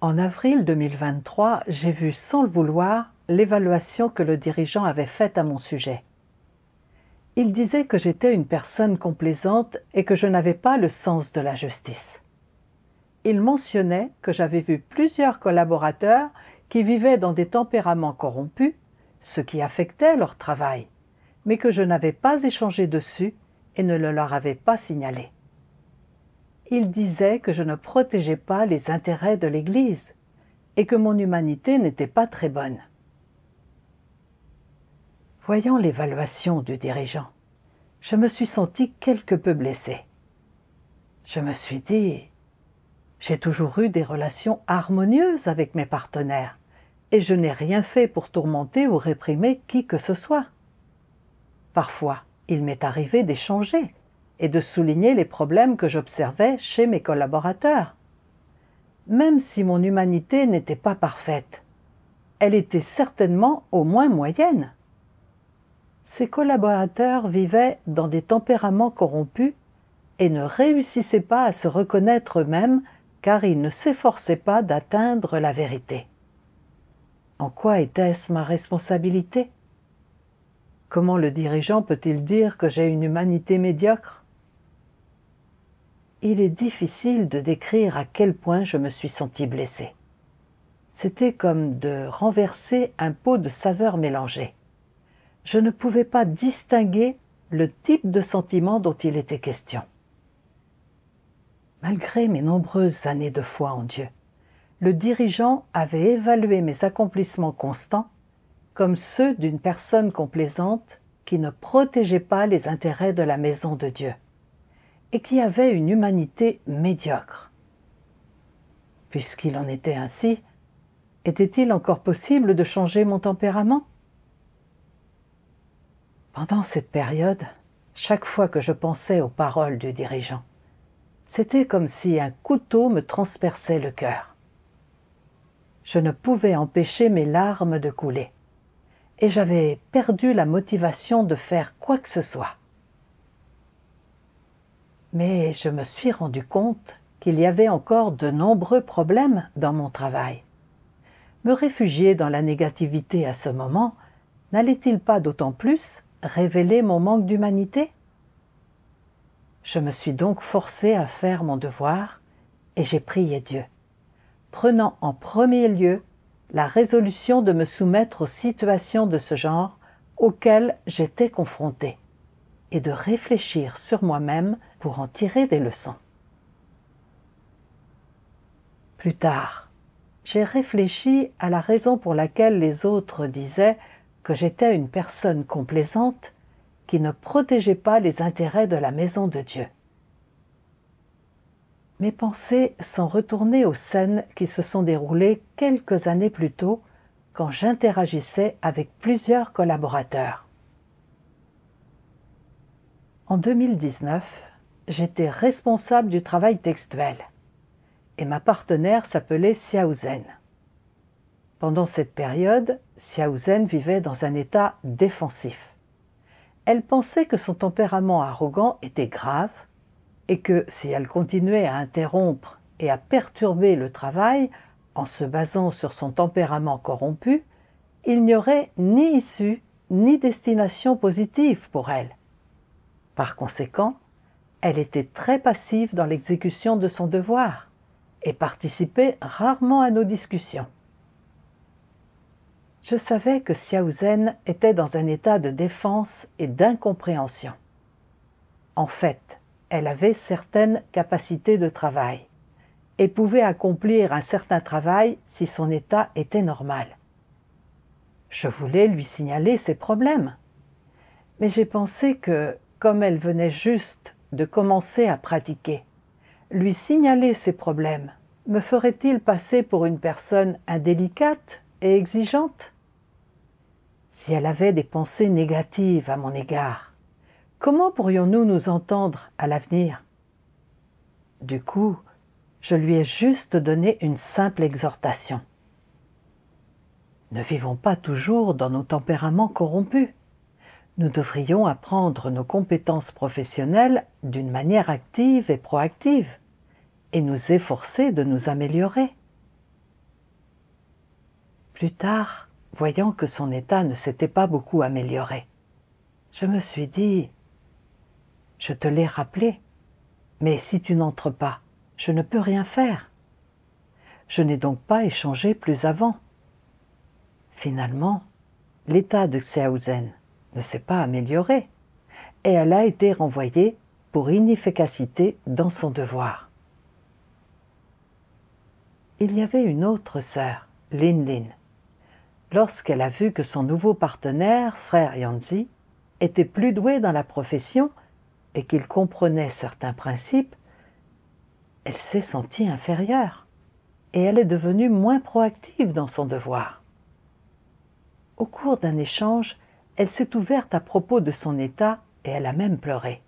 En avril 2023, j'ai vu sans le vouloir l'évaluation que le dirigeant avait faite à mon sujet. Il disait que j'étais une personne complaisante et que je n'avais pas le sens de la justice. Il mentionnait que j'avais vu plusieurs collaborateurs qui vivaient dans des tempéraments corrompus, ce qui affectait leur travail, mais que je n'avais pas échangé dessus et ne le leur avais pas signalé. Il disait que je ne protégeais pas les intérêts de l'Église et que mon humanité n'était pas très bonne. Voyant l'évaluation du dirigeant, je me suis sentie quelque peu blessée. Je me suis dit, j'ai toujours eu des relations harmonieuses avec mes partenaires et je n'ai rien fait pour tourmenter ou réprimer qui que ce soit. Parfois, il m'est arrivé d'échanger et de souligner les problèmes que j'observais chez mes collaborateurs. Même si mon humanité n'était pas parfaite, elle était certainement au moins moyenne. Ces collaborateurs vivaient dans des tempéraments corrompus et ne réussissaient pas à se reconnaître eux-mêmes car ils ne s'efforçaient pas d'atteindre la vérité. En quoi était-ce ma responsabilité? Comment le dirigeant peut-il dire que j'ai une humanité médiocre? Il est difficile de décrire à quel point je me suis sentie blessée. C'était comme de renverser un pot de saveurs mélangées. Je ne pouvais pas distinguer le type de sentiment dont il était question. Malgré mes nombreuses années de foi en Dieu, le dirigeant avait évalué mes accomplissements constants comme ceux d'une personne complaisante qui ne protégeait pas les intérêts de la maison de Dieu et qui avait une humanité médiocre. Puisqu'il en était ainsi, était-il encore possible de changer mon tempérament? Pendant cette période, chaque fois que je pensais aux paroles du dirigeant, c'était comme si un couteau me transperçait le cœur. Je ne pouvais empêcher mes larmes de couler, et j'avais perdu la motivation de faire quoi que ce soit. Mais je me suis rendu compte qu'il y avait encore de nombreux problèmes dans mon travail. Me réfugier dans la négativité à ce moment n'allait-il pas d'autant plus révéler mon manque d'humanité? Je me suis donc forcée à faire mon devoir et j'ai prié Dieu, prenant en premier lieu la résolution de me soumettre aux situations de ce genre auxquelles j'étais confrontée et de réfléchir sur moi-même pour en tirer des leçons. Plus tard, j'ai réfléchi à la raison pour laquelle les autres disaient que j'étais une personne complaisante qui ne protégeait pas les intérêts de la maison de Dieu. Mes pensées sont retournées aux scènes qui se sont déroulées quelques années plus tôt quand j'interagissais avec plusieurs collaborateurs. En 2019, j'étais responsable du travail textuel et ma partenaire s'appelait Xiaozen. Pendant cette période, Xiaozen vivait dans un état défensif. Elle pensait que son tempérament arrogant était grave et que si elle continuait à interrompre et à perturber le travail en se basant sur son tempérament corrompu, il n'y aurait ni issue ni destination positive pour elle. Par conséquent, elle était très passive dans l'exécution de son devoir et participait rarement à nos discussions. Je savais que Xiaozen était dans un état de défense et d'incompréhension. En fait, elle avait certaines capacités de travail et pouvait accomplir un certain travail si son état était normal. Je voulais lui signaler ses problèmes, mais j'ai pensé que, comme elle venait juste de commencer à pratiquer, lui signaler ses problèmes me ferait-il passer pour une personne indélicate et exigeante? Si elle avait des pensées négatives à mon égard, comment pourrions-nous nous entendre à l'avenir? Du coup, je lui ai juste donné une simple exhortation. Ne vivons pas toujours dans nos tempéraments corrompus. Nous devrions apprendre nos compétences professionnelles d'une manière active et proactive et nous efforcer de nous améliorer. Plus tard, voyant que son état ne s'était pas beaucoup amélioré, je me suis dit, je te l'ai rappelé, mais si tu n'entres pas, je ne peux rien faire. Je n'ai donc pas échangé plus avant. Finalement, l'état de Xiaozhen ne s'est pas amélioré et elle a été renvoyée pour inefficacité dans son devoir. Il y avait une autre sœur, Lin Lin. Lorsqu'elle a vu que son nouveau partenaire, frère Yanzi, était plus doué dans la profession et qu'il comprenait certains principes, elle s'est sentie inférieure et elle est devenue moins proactive dans son devoir. Au cours d'un échange, elle s'est ouverte à propos de son état et elle a même pleuré.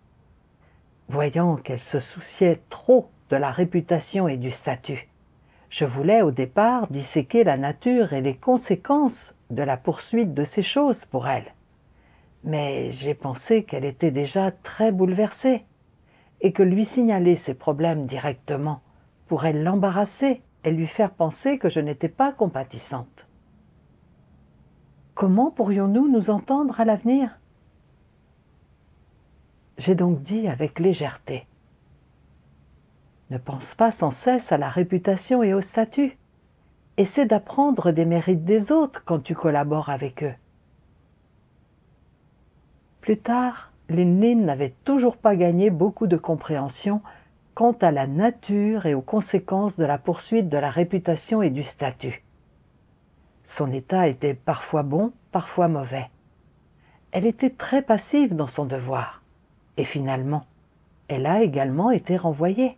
Voyant qu'elle se souciait trop de la réputation et du statut, je voulais au départ disséquer la nature et les conséquences de la poursuite de ces choses pour elle. Mais j'ai pensé qu'elle était déjà très bouleversée et que lui signaler ses problèmes directement pourrait l'embarrasser et lui faire penser que je n'étais pas compatissante. Comment pourrions-nous nous entendre à l'avenir? J'ai donc dit avec légèreté, ne pense pas sans cesse à la réputation et au statut. Essaie d'apprendre des mérites des autres quand tu collabores avec eux. Plus tard, Lin Lin n'avait toujours pas gagné beaucoup de compréhension quant à la nature et aux conséquences de la poursuite de la réputation et du statut. Son état était parfois bon, parfois mauvais. Elle était très passive dans son devoir, et finalement, elle a également été renvoyée.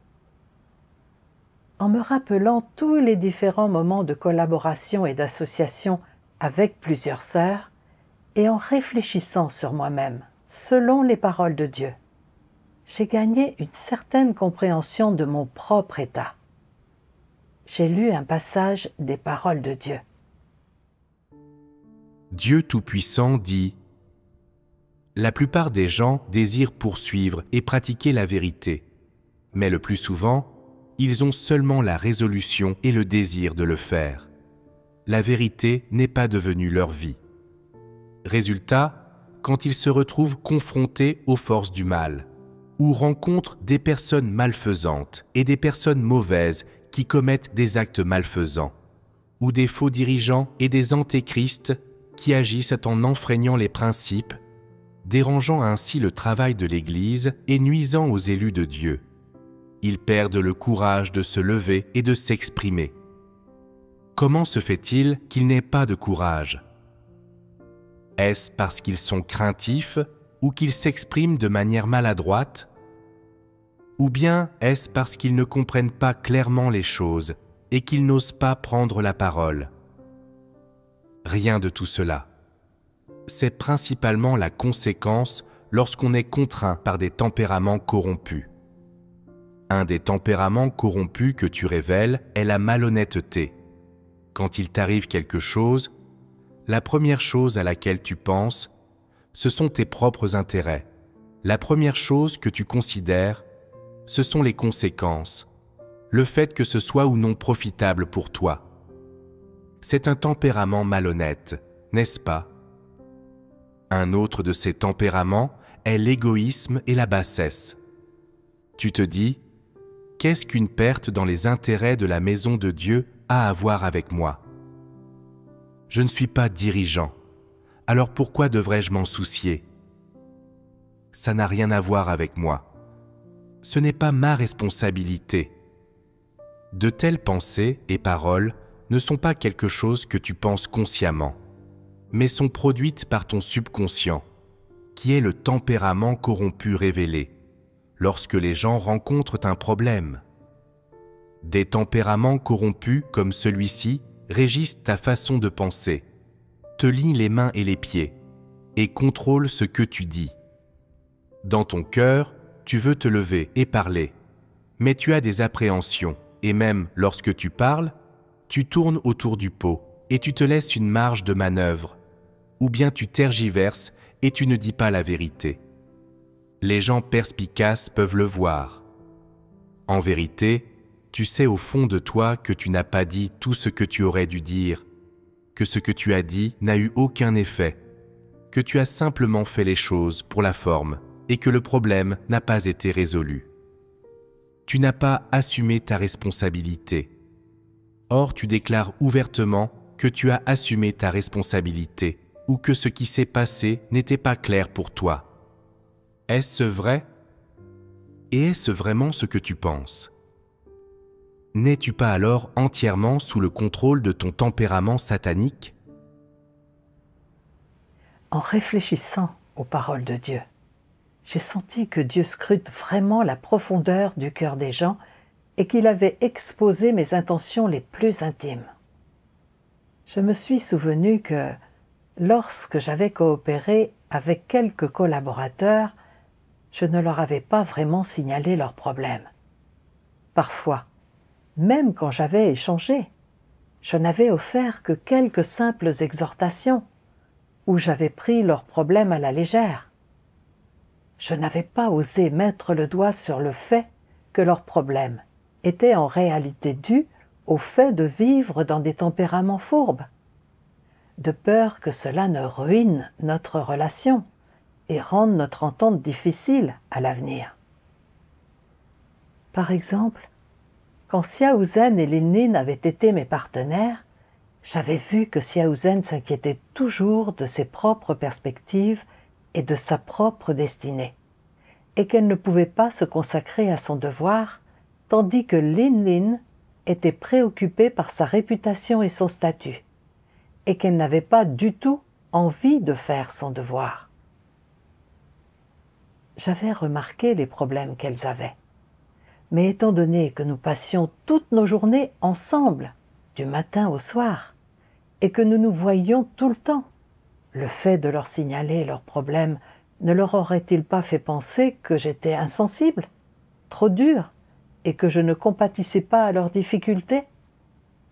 En me rappelant tous les différents moments de collaboration et d'association avec plusieurs sœurs, et en réfléchissant sur moi-même, selon les paroles de Dieu, j'ai gagné une certaine compréhension de mon propre état. J'ai lu un passage des paroles de Dieu. Dieu Tout-Puissant dit « La plupart des gens désirent poursuivre et pratiquer la vérité, mais le plus souvent, ils ont seulement la résolution et le désir de le faire. La vérité n'est pas devenue leur vie. Résultat, quand ils se retrouvent confrontés aux forces du mal, ou rencontrent des personnes malfaisantes et des personnes mauvaises qui commettent des actes malfaisants, ou des faux dirigeants et des antéchrists qui agissent en enfreignant les principes, dérangeant ainsi le travail de l'Église et nuisant aux élus de Dieu. Ils perdent le courage de se lever et de s'exprimer. Comment se fait-il qu'ils n'aient pas de courage ? Est-ce parce qu'ils sont craintifs ou qu'ils s'expriment de manière maladroite ? Ou bien est-ce parce qu'ils ne comprennent pas clairement les choses et qu'ils n'osent pas prendre la parole ? Rien de tout cela. C'est principalement la conséquence lorsqu'on est contraint par des tempéraments corrompus. Un des tempéraments corrompus que tu révèles est la malhonnêteté. Quand il t'arrive quelque chose, la première chose à laquelle tu penses, ce sont tes propres intérêts. La première chose que tu considères, ce sont les conséquences, le fait que ce soit ou non profitable pour toi. C'est un tempérament malhonnête, n'est-ce pas? Un autre de ces tempéraments est l'égoïsme et la bassesse. Tu te dis, qu'est-ce qu'une perte dans les intérêts de la maison de Dieu a à voir avec moi? Je ne suis pas dirigeant, alors pourquoi devrais-je m'en soucier? Ça n'a rien à voir avec moi. Ce n'est pas ma responsabilité. De telles pensées et paroles ne sont pas quelque chose que tu penses consciemment, mais sont produites par ton subconscient, qui est le tempérament corrompu révélé, lorsque les gens rencontrent un problème. Des tempéraments corrompus comme celui-ci régissent ta façon de penser, te lient les mains et les pieds, et contrôlent ce que tu dis. Dans ton cœur, tu veux te lever et parler, mais tu as des appréhensions, et même lorsque tu parles, tu tournes autour du pot et tu te laisses une marge de manœuvre, ou bien tu tergiverses et tu ne dis pas la vérité. Les gens perspicaces peuvent le voir. En vérité, tu sais au fond de toi que tu n'as pas dit tout ce que tu aurais dû dire, que ce que tu as dit n'a eu aucun effet, que tu as simplement fait les choses pour la forme et que le problème n'a pas été résolu. Tu n'as pas assumé ta responsabilité. Or, tu déclares ouvertement que tu as assumé ta responsabilité ou que ce qui s'est passé n'était pas clair pour toi. Est-ce vrai? Et est-ce vraiment ce que tu penses? N'es-tu pas alors entièrement sous le contrôle de ton tempérament satanique? En réfléchissant aux paroles de Dieu, j'ai senti que Dieu scrute vraiment la profondeur du cœur des gens et qu'il avait exposé mes intentions les plus intimes. Je me suis souvenu que, lorsque j'avais coopéré avec quelques collaborateurs, je ne leur avais pas vraiment signalé leurs problèmes. Parfois, même quand j'avais échangé, je n'avais offert que quelques simples exhortations, où j'avais pris leurs problèmes à la légère. Je n'avais pas osé mettre le doigt sur le fait que leurs problèmes étaient en réalité dus au fait de vivre dans des tempéraments fourbes, de peur que cela ne ruine notre relation et rende notre entente difficile à l'avenir. Par exemple, quand Xiaozhen et Lin-Lin avaient été mes partenaires, j'avais vu que Xiaozhen s'inquiétait toujours de ses propres perspectives et de sa propre destinée, et qu'elle ne pouvait pas se consacrer à son devoir, tandis que Lin-Lin était préoccupée par sa réputation et son statut, et qu'elle n'avait pas du tout envie de faire son devoir. J'avais remarqué les problèmes qu'elles avaient, mais étant donné que nous passions toutes nos journées ensemble, du matin au soir, et que nous nous voyions tout le temps, le fait de leur signaler leurs problèmes ne leur aurait-il pas fait penser que j'étais insensible, trop dur, et que je ne compatissais pas à leurs difficultés,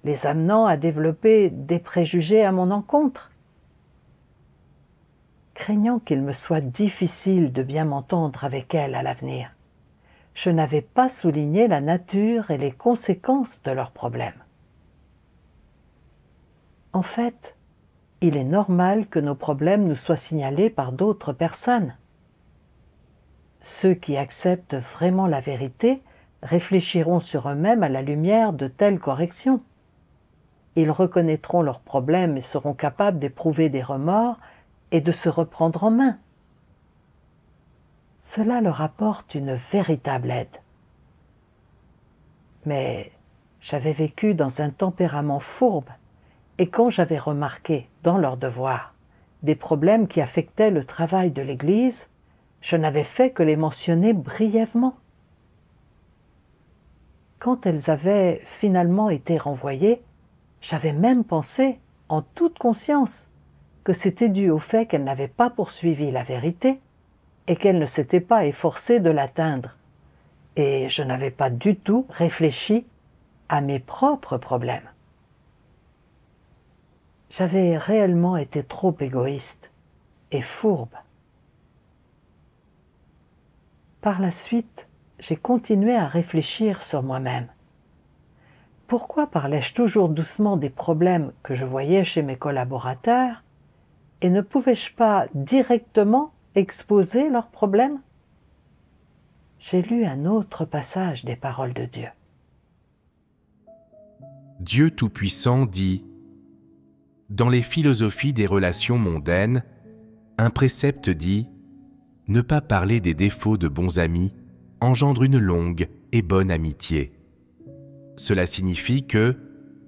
les amenant à développer des préjugés à mon encontre? Craignant qu'il me soit difficile de bien m'entendre avec elles à l'avenir, je n'avais pas souligné la nature et les conséquences de leurs problèmes. En fait, il est normal que nos problèmes nous soient signalés par d'autres personnes. Ceux qui acceptent vraiment la vérité réfléchiront sur eux-mêmes à la lumière de telles corrections. Ils reconnaîtront leurs problèmes et seront capables d'éprouver des remords et de se reprendre en main. Cela leur apporte une véritable aide. Mais j'avais vécu dans un tempérament fourbe, et quand j'avais remarqué dans leurs devoirs des problèmes qui affectaient le travail de l'Église, je n'avais fait que les mentionner brièvement. Quand elles avaient finalement été renvoyées, j'avais même pensé, en toute conscience, que c'était dû au fait qu'elles n'avaient pas poursuivi la vérité et qu'elles ne s'étaient pas efforcées de l'atteindre. Et je n'avais pas du tout réfléchi à mes propres problèmes. J'avais réellement été trop égoïste et fourbe. Par la suite, j'ai continué à réfléchir sur moi-même. Pourquoi parlais-je toujours doucement des problèmes que je voyais chez mes collaborateurs et ne pouvais-je pas directement exposer leurs problèmes? J'ai lu un autre passage des paroles de Dieu. Dieu Tout-Puissant dit: dans les philosophies des relations mondaines, un précepte dit « Ne pas parler des défauts de bons amis engendre une longue et bonne amitié ». Cela signifie que,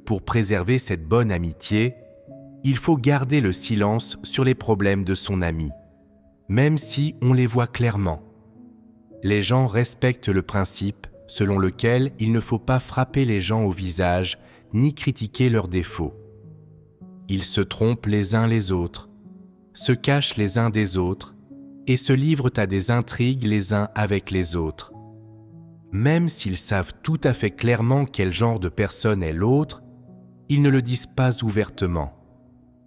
pour préserver cette bonne amitié, il faut garder le silence sur les problèmes de son ami, même si on les voit clairement. Les gens respectent le principe selon lequel il ne faut pas frapper les gens au visage ni critiquer leurs défauts. Ils se trompent les uns les autres, se cachent les uns des autres et se livrent à des intrigues les uns avec les autres. Même s'ils savent tout à fait clairement quel genre de personne est l'autre, ils ne le disent pas ouvertement,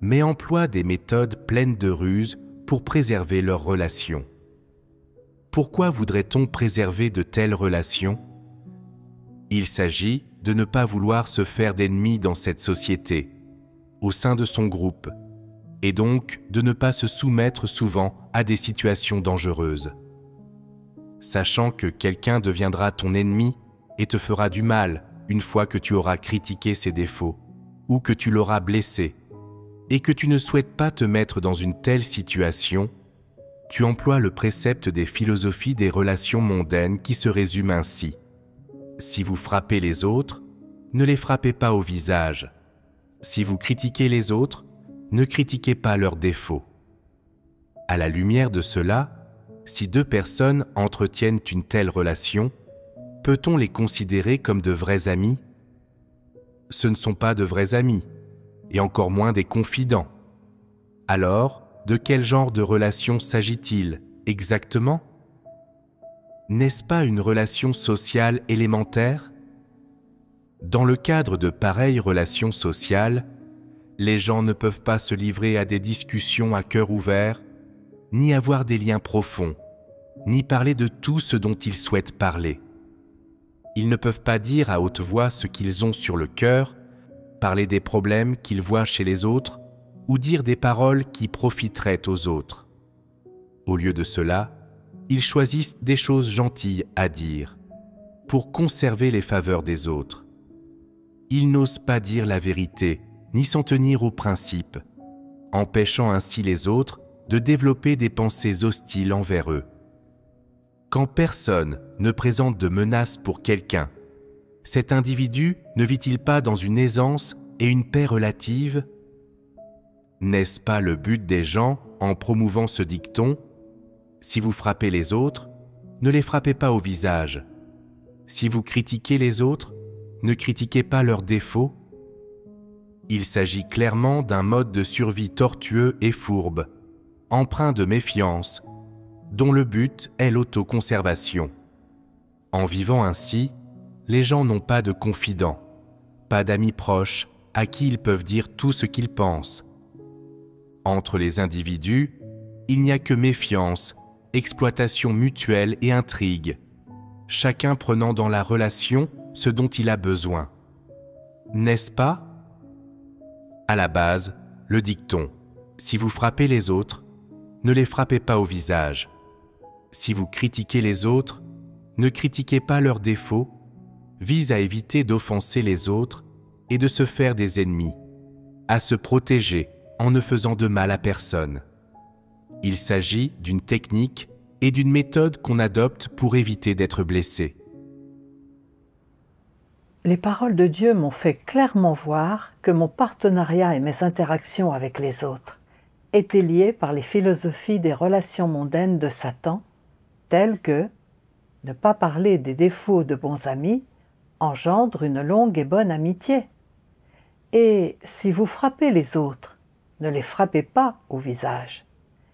mais emploient des méthodes pleines de ruses pour préserver leurs relations. Pourquoi voudrait-on préserver de telles relations? Il s'agit de ne pas vouloir se faire d'ennemis dans cette société, au sein de son groupe, et donc de ne pas se soumettre souvent à des situations dangereuses. Sachant que quelqu'un deviendra ton ennemi et te fera du mal une fois que tu auras critiqué ses défauts, ou que tu l'auras blessé, et que tu ne souhaites pas te mettre dans une telle situation, tu emploies le précepte des philosophies des relations mondaines qui se résume ainsi. Si vous frappez les autres, ne les frappez pas au visage. Si vous critiquez les autres, ne critiquez pas leurs défauts. À la lumière de cela, si deux personnes entretiennent une telle relation, peut-on les considérer comme de vrais amis ? Ce ne sont pas de vrais amis, et encore moins des confidents. Alors, de quel genre de relation s'agit-il exactement ? N'est-ce pas une relation sociale élémentaire ? Dans le cadre de pareilles relations sociales, les gens ne peuvent pas se livrer à des discussions à cœur ouvert, ni avoir des liens profonds, ni parler de tout ce dont ils souhaitent parler. Ils ne peuvent pas dire à haute voix ce qu'ils ont sur le cœur, parler des problèmes qu'ils voient chez les autres, ou dire des paroles qui profiteraient aux autres. Au lieu de cela, ils choisissent des choses gentilles à dire, pour conserver les faveurs des autres. Ils n'osent pas dire la vérité, ni s'en tenir aux principes, empêchant ainsi les autres de développer des pensées hostiles envers eux. Quand personne ne présente de menace pour quelqu'un, cet individu ne vit-il pas dans une aisance et une paix relative ? N'est-ce pas le but des gens en promouvant ce dicton ? Si vous frappez les autres, ne les frappez pas au visage. Si vous critiquez les autres, ne critiquez pas leurs défauts. Il s'agit clairement d'un mode de survie tortueux et fourbe, empreint de méfiance, dont le but est l'autoconservation. En vivant ainsi, les gens n'ont pas de confidents, pas d'amis proches à qui ils peuvent dire tout ce qu'ils pensent. Entre les individus, il n'y a que méfiance, exploitation mutuelle et intrigue, chacun prenant dans la relation ce dont il a besoin. N'est-ce pas ? À la base, le dicton « Si vous frappez les autres, ne les frappez pas au visage. Si vous critiquez les autres, ne critiquez pas leurs défauts » vise à éviter d'offenser les autres et de se faire des ennemis, à se protéger en ne faisant de mal à personne. Il s'agit d'une technique et d'une méthode qu'on adopte pour éviter d'être blessé. Les paroles de Dieu m'ont fait clairement voir que mon partenariat et mes interactions avec les autres étaient liés par les philosophies des relations mondaines de Satan, telles que ne pas parler des défauts de bons amis engendre une longue et bonne amitié. Et si vous frappez les autres, ne les frappez pas au visage.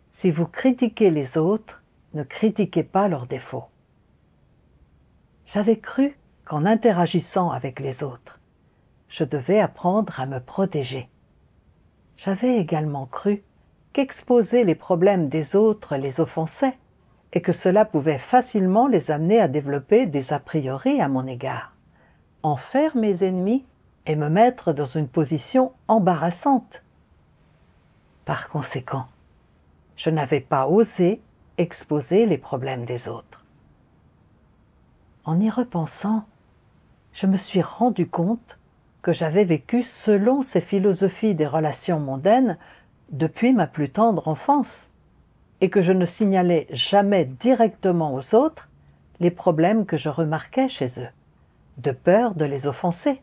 Si vous critiquez les autres, ne critiquez pas leurs défauts. J'avais cru qu'en interagissant avec les autres, je devais apprendre à me protéger. J'avais également cru qu'exposer les problèmes des autres les offensait et que cela pouvait facilement les amener à développer des a priori à mon égard, en faire mes ennemis et me mettre dans une position embarrassante. Par conséquent, je n'avais pas osé exposer les problèmes des autres. En y repensant, je me suis rendu compte que j'avais vécu selon ces philosophies des relations mondaines depuis ma plus tendre enfance et que je ne signalais jamais directement aux autres les problèmes que je remarquais chez eux, de peur de les offenser.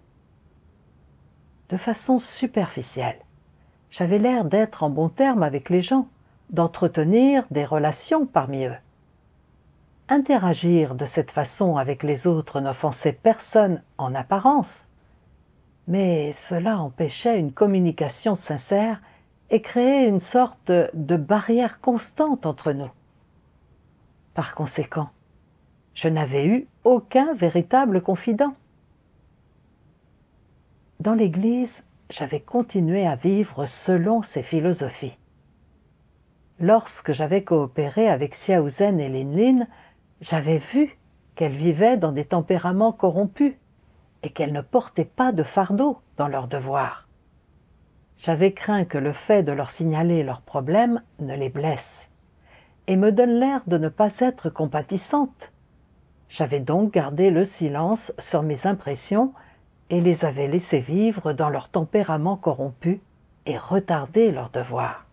De façon superficielle, j'avais l'air d'être en bon terme avec les gens, d'entretenir des relations parmi eux. Interagir de cette façon avec les autres n'offensait personne en apparence, mais cela empêchait une communication sincère et créait une sorte de barrière constante entre nous. Par conséquent, je n'avais eu aucun véritable confident. Dans l'Église, j'avais continué à vivre selon ces philosophies. Lorsque j'avais coopéré avec Xiao Zhen et Lin Lin, j'avais vu qu'elles vivaient dans des tempéraments corrompus et qu'elles ne portaient pas de fardeau dans leurs devoirs. J'avais craint que le fait de leur signaler leurs problèmes ne les blesse et me donne l'air de ne pas être compatissante. J'avais donc gardé le silence sur mes impressions et les avais laissés vivre dans leur tempérament corrompu et retarder leurs devoirs,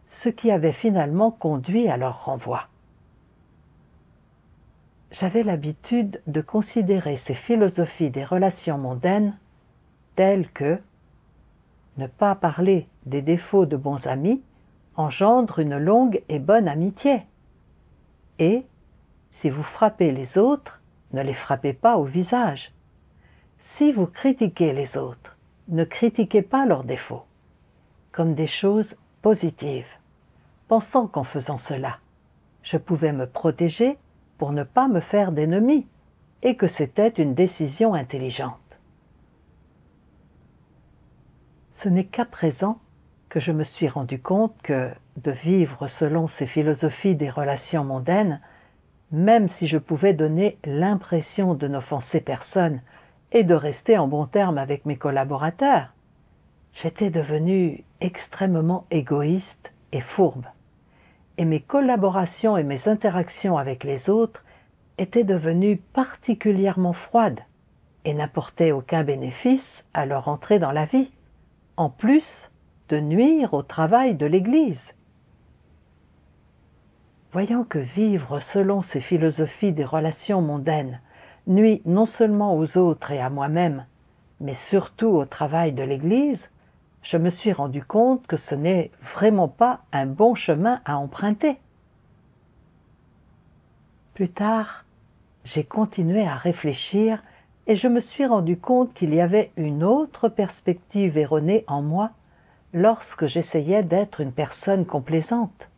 ce qui avait finalement conduit à leur renvoi. J'avais l'habitude de considérer ces philosophies des relations mondaines telles que ne pas parler des défauts de bons amis engendre une longue et bonne amitié. Et, si vous frappez les autres, ne les frappez pas au visage. Si vous critiquez les autres, ne critiquez pas leurs défauts, comme des choses positives, pensant qu'en faisant cela, je pouvais me protéger pour ne pas me faire d'ennemis, et que c'était une décision intelligente. Ce n'est qu'à présent que je me suis rendu compte que, de vivre selon ces philosophies des relations mondaines, même si je pouvais donner l'impression de n'offenser personne et de rester en bons termes avec mes collaborateurs, j'étais devenu extrêmement égoïste et fourbe, et mes collaborations et mes interactions avec les autres étaient devenues particulièrement froides et n'apportaient aucun bénéfice à leur entrée dans la vie, en plus de nuire au travail de l'Église. Voyant que vivre selon ces philosophies des relations mondaines nuit non seulement aux autres et à moi-même, mais surtout au travail de l'Église, je me suis rendu compte que ce n'est vraiment pas un bon chemin à emprunter. Plus tard, j'ai continué à réfléchir et je me suis rendu compte qu'il y avait une autre perspective erronée en moi lorsque j'essayais d'être une personne complaisante.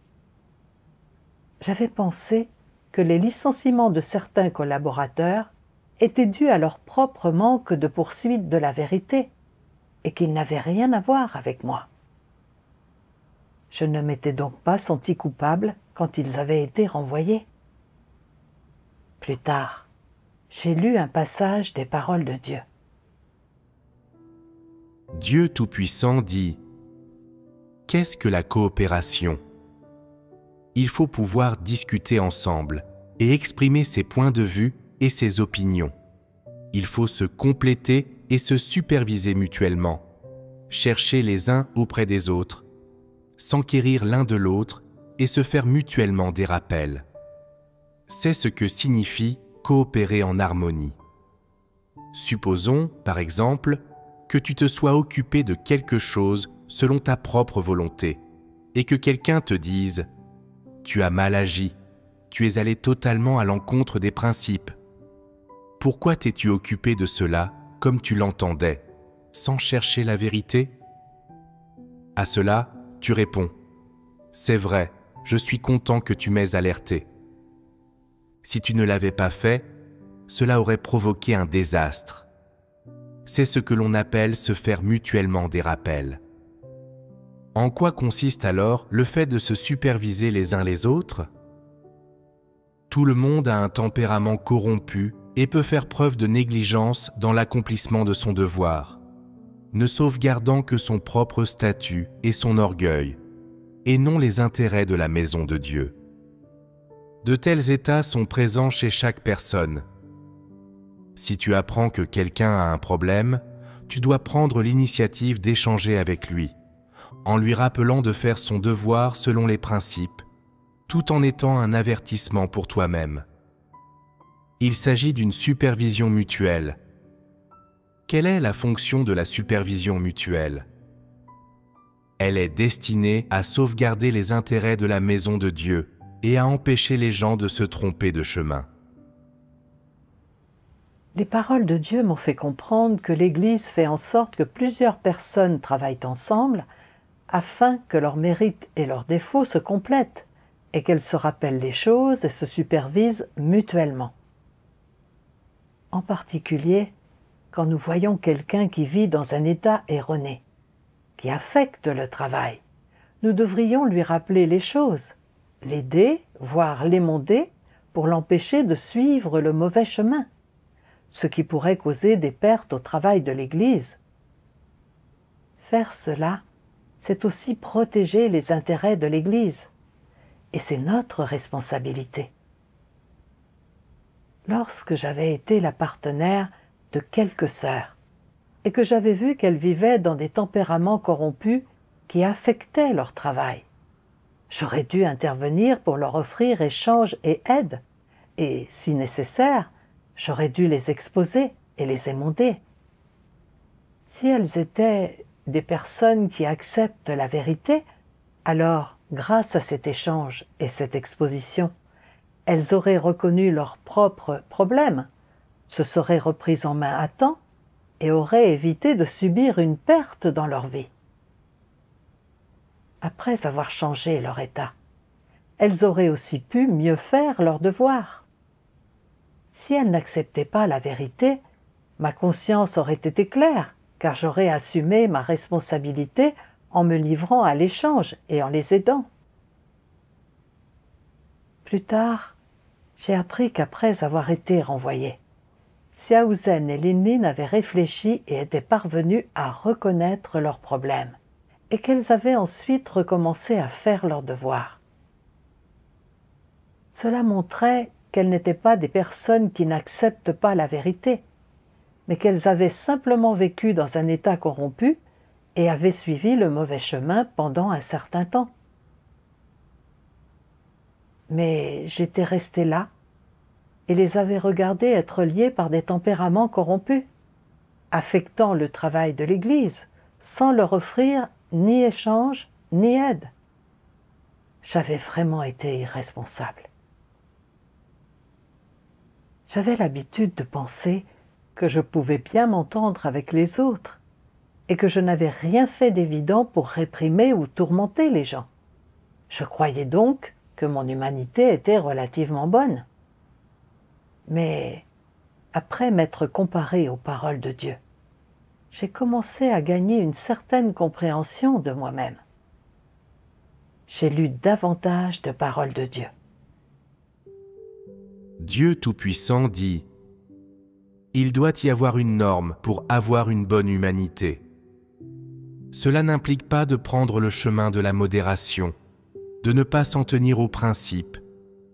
J'avais pensé que les licenciements de certains collaborateurs étaient dus à leur propre manque de poursuite de la vérité et qu'ils n'avaient rien à voir avec moi. Je ne m'étais donc pas senti coupable quand ils avaient été renvoyés. Plus tard, j'ai lu un passage des paroles de Dieu. Dieu Tout-Puissant dit « Qu'est-ce que la coopération ? Il faut pouvoir discuter ensemble et exprimer ses points de vue et ses opinions. Il faut se compléter et se superviser mutuellement, chercher les uns auprès des autres, s'enquérir l'un de l'autre et se faire mutuellement des rappels. C'est ce que signifie coopérer en harmonie. Supposons, par exemple, que tu te sois occupé de quelque chose selon ta propre volonté et que quelqu'un te dise « Tu as mal agi, tu es allé totalement à l'encontre des principes. Pourquoi t'es-tu occupé de cela comme tu l'entendais, sans chercher la vérité ?» À cela, tu réponds « C'est vrai, je suis content que tu m'aies alerté. » Si tu ne l'avais pas fait, cela aurait provoqué un désastre. C'est ce que l'on appelle se faire mutuellement des rappels. En quoi consiste alors le fait de se superviser les uns les autres ? Tout le monde a un tempérament corrompu et peut faire preuve de négligence dans l'accomplissement de son devoir, ne sauvegardant que son propre statut et son orgueil, et non les intérêts de la maison de Dieu. De tels états sont présents chez chaque personne. Si tu apprends que quelqu'un a un problème, tu dois prendre l'initiative d'échanger avec lui, en lui rappelant de faire son devoir selon les principes, tout en étant un avertissement pour toi-même. Il s'agit d'une supervision mutuelle. Quelle est la fonction de la supervision mutuelle ? Elle est destinée à sauvegarder les intérêts de la maison de Dieu et à empêcher les gens de se tromper de chemin. Les paroles de Dieu m'ont fait comprendre que l'Église fait en sorte que plusieurs personnes travaillent ensemble afin que leurs mérites et leurs défauts se complètent et qu'elles se rappellent les choses et se supervisent mutuellement. En particulier, quand nous voyons quelqu'un qui vit dans un état erroné, qui affecte le travail, nous devrions lui rappeler les choses, l'aider, voire l'émonder, pour l'empêcher de suivre le mauvais chemin, ce qui pourrait causer des pertes au travail de l'Église. Faire cela, c'est aussi protéger les intérêts de l'Église, et c'est notre responsabilité. Lorsque j'avais été la partenaire de quelques sœurs, et que j'avais vu qu'elles vivaient dans des tempéraments corrompus qui affectaient leur travail, j'aurais dû intervenir pour leur offrir échange et aide, et, si nécessaire, j'aurais dû les exposer et les émonder. Si elles étaient des personnes qui acceptent la vérité, alors, grâce à cet échange et cette exposition, elles auraient reconnu leurs propres problèmes, se seraient reprises en main à temps et auraient évité de subir une perte dans leur vie. Après avoir changé leur état, elles auraient aussi pu mieux faire leur devoir. Si elles n'acceptaient pas la vérité, ma conscience aurait été claire, car j'aurais assumé ma responsabilité en me livrant à l'échange et en les aidant. Plus tard, j'ai appris qu'après avoir été renvoyée, Xiao Zhen et Lin avaient réfléchi et étaient parvenus à reconnaître leurs problèmes, et qu'elles avaient ensuite recommencé à faire leurs devoirs. Cela montrait qu'elles n'étaient pas des personnes qui n'acceptent pas la vérité, mais qu'elles avaient simplement vécu dans un état corrompu et avaient suivi le mauvais chemin pendant un certain temps. Mais j'étais restée là et les avais regardées être liées par des tempéraments corrompus, affectant le travail de l'Église, sans leur offrir ni échange ni aide. J'avais vraiment été irresponsable. J'avais l'habitude de penser que je pouvais bien m'entendre avec les autres et que je n'avais rien fait d'évident pour réprimer ou tourmenter les gens. Je croyais donc que mon humanité était relativement bonne. Mais après m'être comparée aux paroles de Dieu, j'ai commencé à gagner une certaine compréhension de moi-même. J'ai lu davantage de paroles de Dieu. Dieu Tout-Puissant dit « Il doit y avoir une norme pour avoir une bonne humanité. Cela n'implique pas de prendre le chemin de la modération, de ne pas s'en tenir aux principes,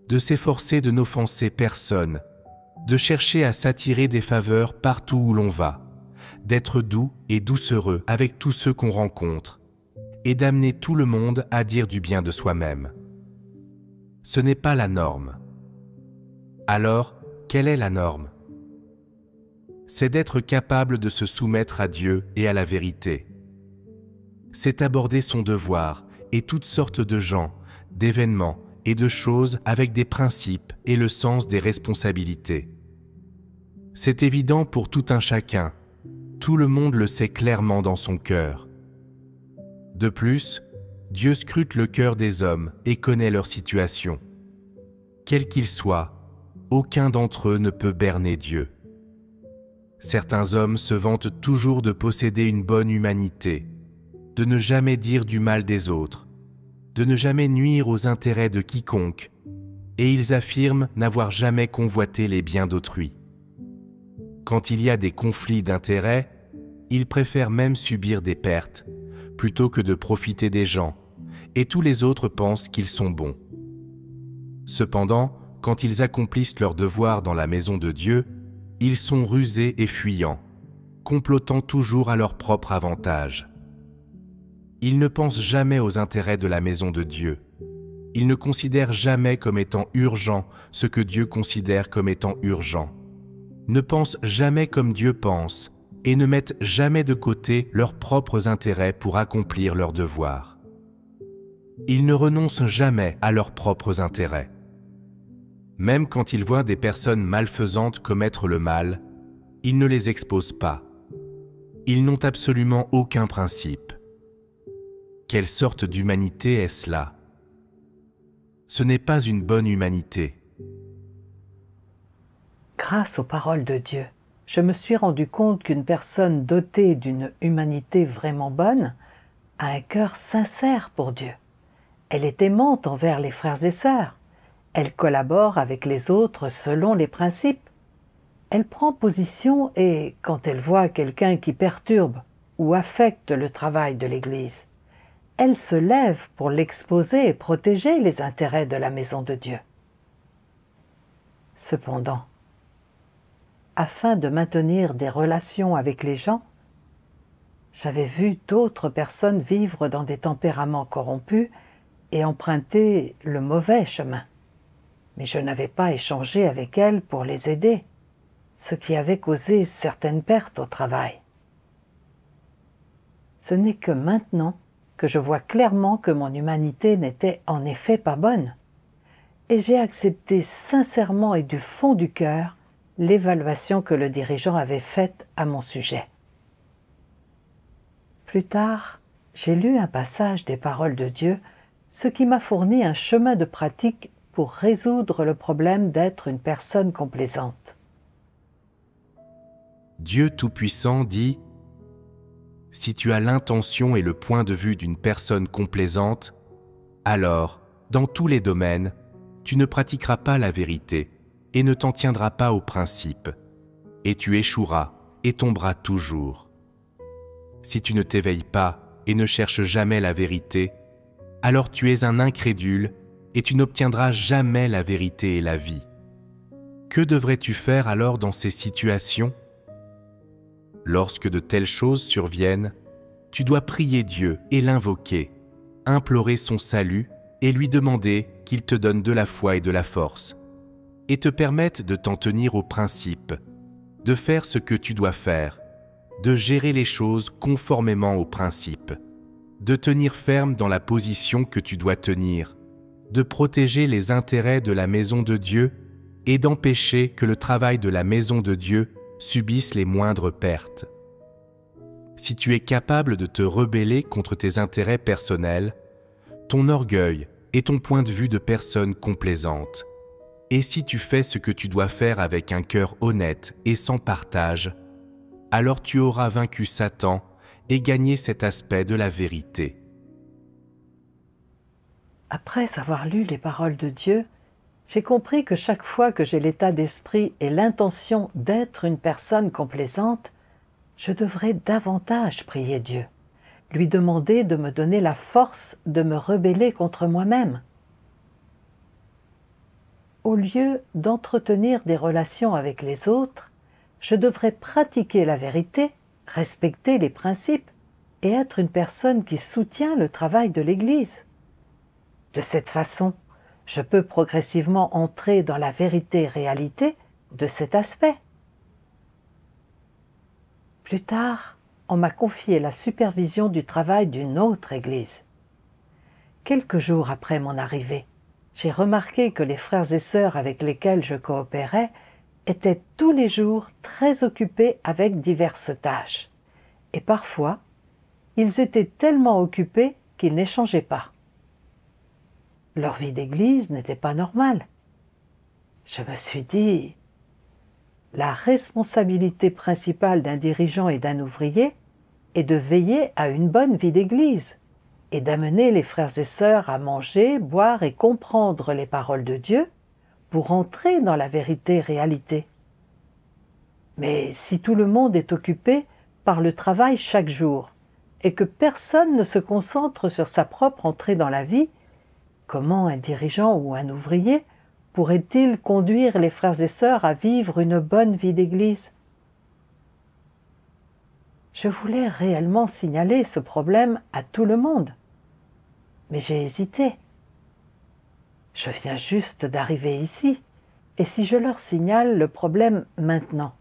de s'efforcer de n'offenser personne, de chercher à s'attirer des faveurs partout où l'on va, d'être doux et doucereux avec tous ceux qu'on rencontre, et d'amener tout le monde à dire du bien de soi-même. Ce n'est pas la norme. Alors, quelle est la norme? C'est d'être capable de se soumettre à Dieu et à la vérité. C'est aborder son devoir et toutes sortes de gens, d'événements et de choses avec des principes et le sens des responsabilités. C'est évident pour tout un chacun. Tout le monde le sait clairement dans son cœur. De plus, Dieu scrute le cœur des hommes et connaît leur situation. Quel qu'il soit, aucun d'entre eux ne peut berner Dieu. Certains hommes se vantent toujours de posséder une bonne humanité, de ne jamais dire du mal des autres, de ne jamais nuire aux intérêts de quiconque, et ils affirment n'avoir jamais convoité les biens d'autrui. Quand il y a des conflits d'intérêts, ils préfèrent même subir des pertes, plutôt que de profiter des gens, et tous les autres pensent qu'ils sont bons. Cependant, quand ils accomplissent leur devoir dans la maison de Dieu, ils sont rusés et fuyants, complotant toujours à leur propre avantage. Ils ne pensent jamais aux intérêts de la maison de Dieu. Ils ne considèrent jamais comme étant urgent ce que Dieu considère comme étant urgent. Ne pensent jamais comme Dieu pense et ne mettent jamais de côté leurs propres intérêts pour accomplir leur devoir. Ils ne renoncent jamais à leurs propres intérêts. Même quand ils voient des personnes malfaisantes commettre le mal, ils ne les exposent pas. Ils n'ont absolument aucun principe. Quelle sorte d'humanité est-ce là? Ce n'est pas une bonne humanité. Grâce aux paroles de Dieu, je me suis rendu compte qu'une personne dotée d'une humanité vraiment bonne a un cœur sincère pour Dieu. Elle est aimante envers les frères et sœurs. Elle collabore avec les autres selon les principes. Elle prend position et, quand elle voit quelqu'un qui perturbe ou affecte le travail de l'Église. Elle se lève pour l'exposer et protéger les intérêts de la maison de Dieu. Cependant, afin de maintenir des relations avec les gens, j'avais vu d'autres personnes vivre dans des tempéraments corrompus et emprunter le mauvais chemin. Mais je n'avais pas échangé avec elles pour les aider, ce qui avait causé certaines pertes au travail. Ce n'est que maintenant que je vois clairement que mon humanité n'était en effet pas bonne, et j'ai accepté sincèrement et du fond du cœur l'évaluation que le dirigeant avait faite à mon sujet. Plus tard, j'ai lu un passage des paroles de Dieu, ce qui m'a fourni un chemin de pratique pour résoudre le problème d'être une personne complaisante. Dieu Tout-Puissant dit « Si tu as l'intention et le point de vue d'une personne complaisante, alors, dans tous les domaines, tu ne pratiqueras pas la vérité et ne t'en tiendras pas au principe, et tu échoueras et tomberas toujours. Si tu ne t'éveilles pas et ne cherches jamais la vérité, alors tu es un incrédule et tu n'obtiendras jamais la vérité et la vie. Que devrais-tu faire alors dans ces situations ? Lorsque de telles choses surviennent, tu dois prier Dieu et l'invoquer, implorer son salut et lui demander qu'il te donne de la foi et de la force, et te permette de t'en tenir aux principes, de faire ce que tu dois faire, de gérer les choses conformément aux principes, de tenir ferme dans la position que tu dois tenir, de protéger les intérêts de la maison de Dieu et d'empêcher que le travail de la maison de Dieu subisse les moindres pertes. Si tu es capable de te rebeller contre tes intérêts personnels, ton orgueil et ton point de vue de personne complaisante, et si tu fais ce que tu dois faire avec un cœur honnête et sans partage, alors tu auras vaincu Satan et gagné cet aspect de la vérité. Après avoir lu les paroles de Dieu, j'ai compris que chaque fois que j'ai l'état d'esprit et l'intention d'être une personne complaisante, je devrais davantage prier Dieu, lui demander de me donner la force de me rebeller contre moi-même. Au lieu d'entretenir des relations avec les autres, je devrais pratiquer la vérité, respecter les principes et être une personne qui soutient le travail de l'Église. De cette façon, je peux progressivement entrer dans la vérité-réalité de cet aspect. Plus tard, on m'a confié la supervision du travail d'une autre église. Quelques jours après mon arrivée, j'ai remarqué que les frères et sœurs avec lesquels je coopérais étaient tous les jours très occupés avec diverses tâches. Et parfois, ils étaient tellement occupés qu'ils n'échangeaient pas. Leur vie d'église n'était pas normale. Je me suis dit, la responsabilité principale d'un dirigeant et d'un ouvrier est de veiller à une bonne vie d'église et d'amener les frères et sœurs à manger, boire et comprendre les paroles de Dieu pour entrer dans la vérité-réalité. Mais si tout le monde est occupé par le travail chaque jour et que personne ne se concentre sur sa propre entrée dans la vie, comment un dirigeant ou un ouvrier pourrait-il conduire les frères et sœurs à vivre une bonne vie d'église ? Je voulais réellement signaler ce problème à tout le monde, mais j'ai hésité. Je viens juste d'arriver ici, et si je leur signale le problème maintenant,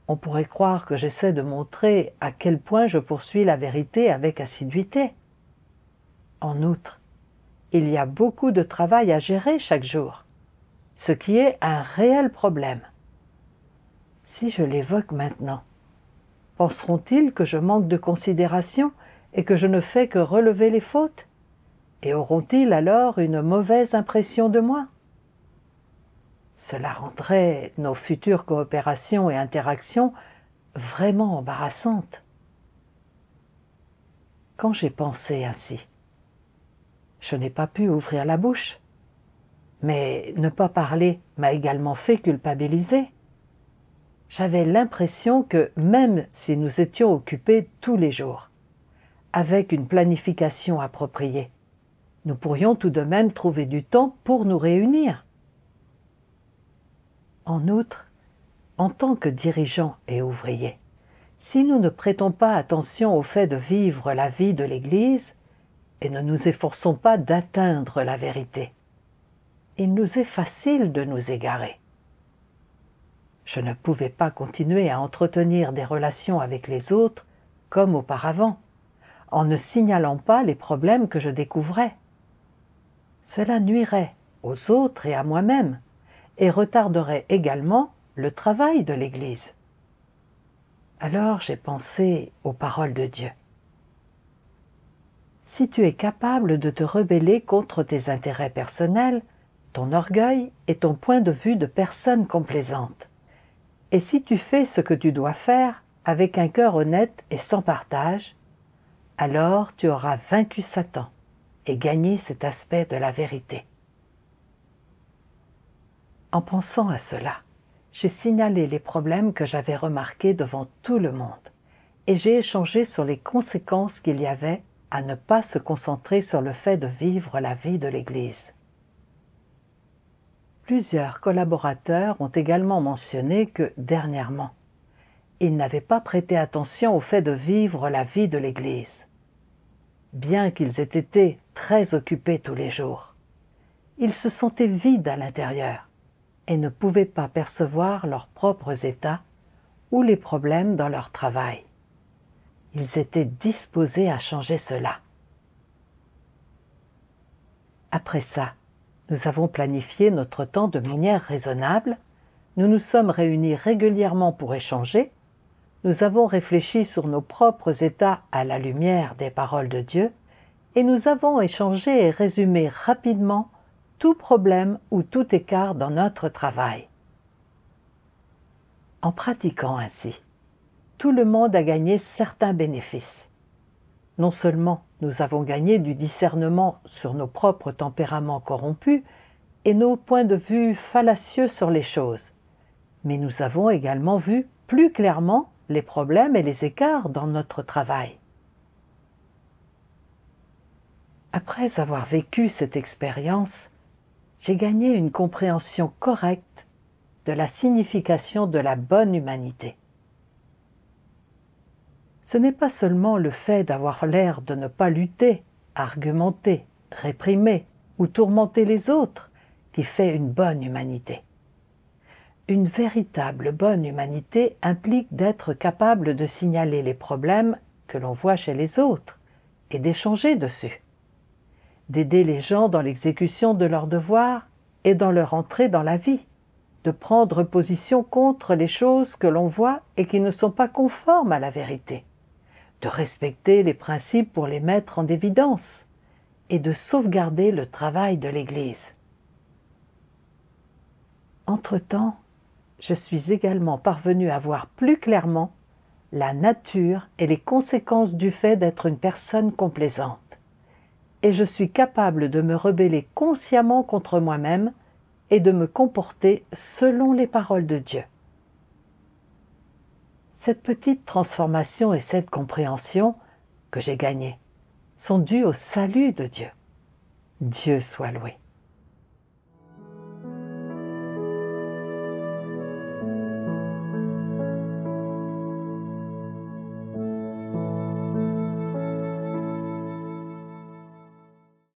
on pourrait croire que j'essaie de montrer à quel point je poursuis la vérité avec assiduité. En outre, il y a beaucoup de travail à gérer chaque jour, ce qui est un réel problème. Si je l'évoque maintenant, penseront-ils que je manque de considération et que je ne fais que relever les fautes? Et auront-ils alors une mauvaise impression de moi? Cela rendrait nos futures coopérations et interactions vraiment embarrassantes. Quand j'ai pensé ainsi, je n'ai pas pu ouvrir la bouche, mais ne pas parler m'a également fait culpabiliser. j'avais l'impression que même si nous étions occupés tous les jours, avec une planification appropriée, nous pourrions tout de même trouver du temps pour nous réunir. En outre, en tant que dirigeants et ouvriers, si nous ne prêtons pas attention au fait de vivre la vie de l'Église et ne nous efforçons pas d'atteindre la vérité, il nous est facile de nous égarer. Je ne pouvais pas continuer à entretenir des relations avec les autres comme auparavant, en ne signalant pas les problèmes que je découvrais. Cela nuirait aux autres et à moi-même, et retarderait également le travail de l'Église. Alors j'ai pensé aux paroles de Dieu. Si tu es capable de te rebeller contre tes intérêts personnels, ton orgueil et ton point de vue de personne complaisante, et si tu fais ce que tu dois faire avec un cœur honnête et sans partage, alors tu auras vaincu Satan et gagné cet aspect de la vérité. En pensant à cela, j'ai signalé les problèmes que j'avais remarqués devant tout le monde et j'ai échangé sur les conséquences qu'il y avait à ne pas se concentrer sur le fait de vivre la vie de l'Église. Plusieurs collaborateurs ont également mentionné que, dernièrement, ils n'avaient pas prêté attention au fait de vivre la vie de l'Église. Bien qu'ils aient été très occupés tous les jours, ils se sentaient vides à l'intérieur et ne pouvaient pas percevoir leurs propres états ou les problèmes dans leur travail. Ils étaient disposés à changer cela. Après ça, nous avons planifié notre temps de manière raisonnable, nous nous sommes réunis régulièrement pour échanger, nous avons réfléchi sur nos propres états à la lumière des paroles de Dieu et nous avons échangé et résumé rapidement tout problème ou tout écart dans notre travail. En pratiquant ainsi, tout le monde a gagné certains bénéfices. Non seulement nous avons gagné du discernement sur nos propres tempéraments corrompus et nos points de vue fallacieux sur les choses, mais nous avons également vu plus clairement les problèmes et les écarts dans notre travail. Après avoir vécu cette expérience, j'ai gagné une compréhension correcte de la signification de la bonne humanité. Ce n'est pas seulement le fait d'avoir l'air de ne pas lutter, argumenter, réprimer ou tourmenter les autres qui fait une bonne humanité. Une véritable bonne humanité implique d'être capable de signaler les problèmes que l'on voit chez les autres et d'échanger dessus, d'aider les gens dans l'exécution de leurs devoirs et dans leur entrée dans la vie, de prendre position contre les choses que l'on voit et qui ne sont pas conformes à la vérité, de respecter les principes pour les mettre en évidence et de sauvegarder le travail de l'Église. Entre-temps, je suis également parvenue à voir plus clairement la nature et les conséquences du fait d'être une personne complaisante. Et je suis capable de me rebeller consciemment contre moi-même et de me comporter selon les paroles de Dieu. Cette petite transformation et cette compréhension que j'ai gagnée sont dues au salut de Dieu. Dieu soit loué.